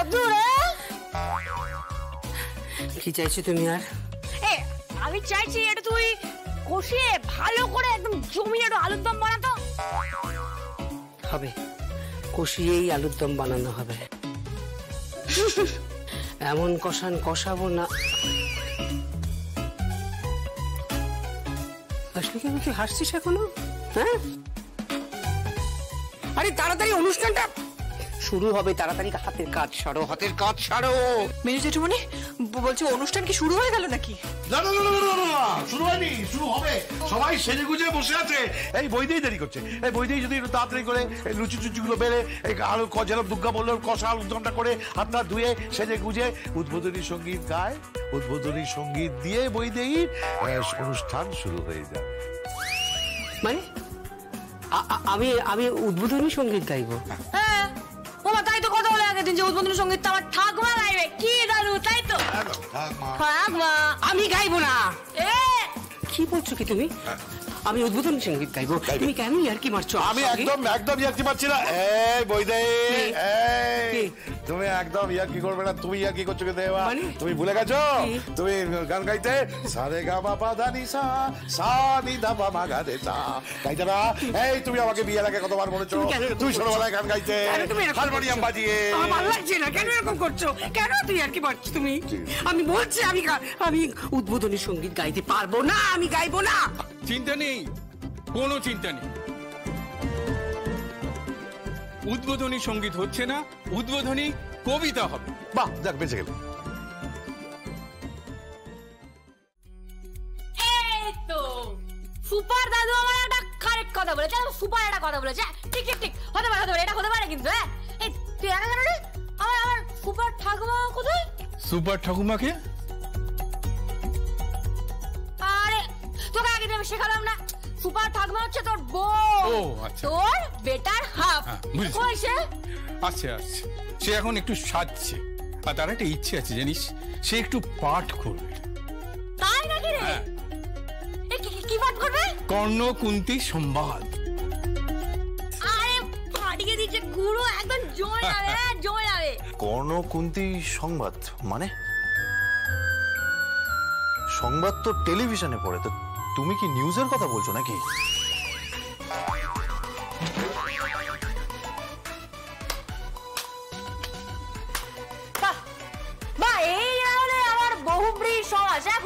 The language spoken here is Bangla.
দাদু রে কি চাইছো তুমি? আর আমি চাইছি এটা তুই কষিয়ে ভালো করে একদম জমিয়ে একটু আলুর দম বানাতো। হবে, কষিয়েই আলুর দম বানানো হবে। এমন কষাবো না। আসলে কি তুই হাসছিস এখনো? হ্যাঁ, আরে তাড়াতাড়ি অনুষ্ঠানটা শুরু হবে, তাড়াতাড়ি হাতের কাজ সারো, হাতের কাজ সারো। মেজো জেঠুমনি বলছি অনুষ্ঠান কি শুরু হয়ে গেল নাকি? না না না না, শুরু হয়নি, শুরু হবে। সবাই সেজে গুজে বসে আছে। এই বইতেই দেরি করছে। এই বইতেই যদি একটু তাড়াতাড়ি করে লুচি চুচিগুলো বেড়ে এই আলু যেন দুর্গা বললো কষা আলু দমটা করে হাতটা ধুয়ে সেজে গুজে উদ্বোধনী সঙ্গীত গায়, উদ্বোধনী সঙ্গীত দিয়ে বইতেই অনুষ্ঠান শুরু হয়ে যায়। মানে আমি উদ্বোধনী সঙ্গীত গাইবো? হ্যাঁ বাবা, তাই তো কথা বলে আগের দিন যে উদ্বোধনী সঙ্গীতটা আমার ঠাকুমা গাইবে। কি দাদু, তাই তো? ঠাকুমা আমি গাইবো না। কি বলছো কি তুমি? আমি উদ্বোধনী সঙ্গীত গাইবো? তুমি কেন ইয়ার্কি মারছো? আমি একদম ইয়ার্কি মারছি না। এই বইদেই, এই তুমি একদম ইয়ার্কি করবে না। তুমি ইয়ার্কি করছো কি দেওয়া? তুমি ভুলে গেছো তুমি গান গাইতে সারে গা মা পা ধা নি সা সা নি ধা পা মা গা রে সা গাইতে না? এই তুমি আমাকে বিয়ের আগে কতবার বলেছো তুমি ছোটবেলায় গান গাইতে হারমোনিয়াম বাজিয়ে? আমার ভালো লাগছে না। কেন এরকম করছো? কেন তুই ইয়ার্কি মারছো তুমি? আমি বলছি আমি উদ্বোধনী সঙ্গীত গাইতে পারবো না, আমি গাইবো না। চিন্তা নেই, কোনো চিন্তা নেই। উদ্বোধনী সঙ্গীত হচ্ছে না, উদ্বোধনী কবিতা হবে। বাহ, যাক বেঁচে গেল। এই তো সুপার দাদু আমার একটা কারেক্ট কথা বলেছে, সুপার একটা কথা বলেছে। ঠিক ঠিক ঠিক, হতে পারে এটা হতে পারে। কিন্তু এই তুই একা জানো রে? আমার সুপার ঠাকুমা কোথায়? সুপার ঠাকুমাকে? আরে তোকে আগে আমি শেখালাম না? সুপার ঠাকুমা হচ্ছে তোর বউ। ও আচ্ছা, তোর বেটার হাফ। কই সে? আচ্ছা, সে এখন একটু সাজছে, আর তার একটা ইচ্ছে আছে জানিস, সে একটু পাঠ করবে। তাই নাকি রে? কি পাঠ করবে? কর্ণ কুন্তী সংবাদ। আরে ফাটিয়ে দিচ্ছে গুরু, একদম জয় যাবে, জয় যাবে। কর্ণ কুন্তী সংবাদ মানে? সংবাদ তো টেলিভিশনে পড়ে, তো তুমি কি নিউজের কথা বলছো নাকি? বাহ, এই হলে আমার বহুব্রী সমাজ। হ্যাঁ,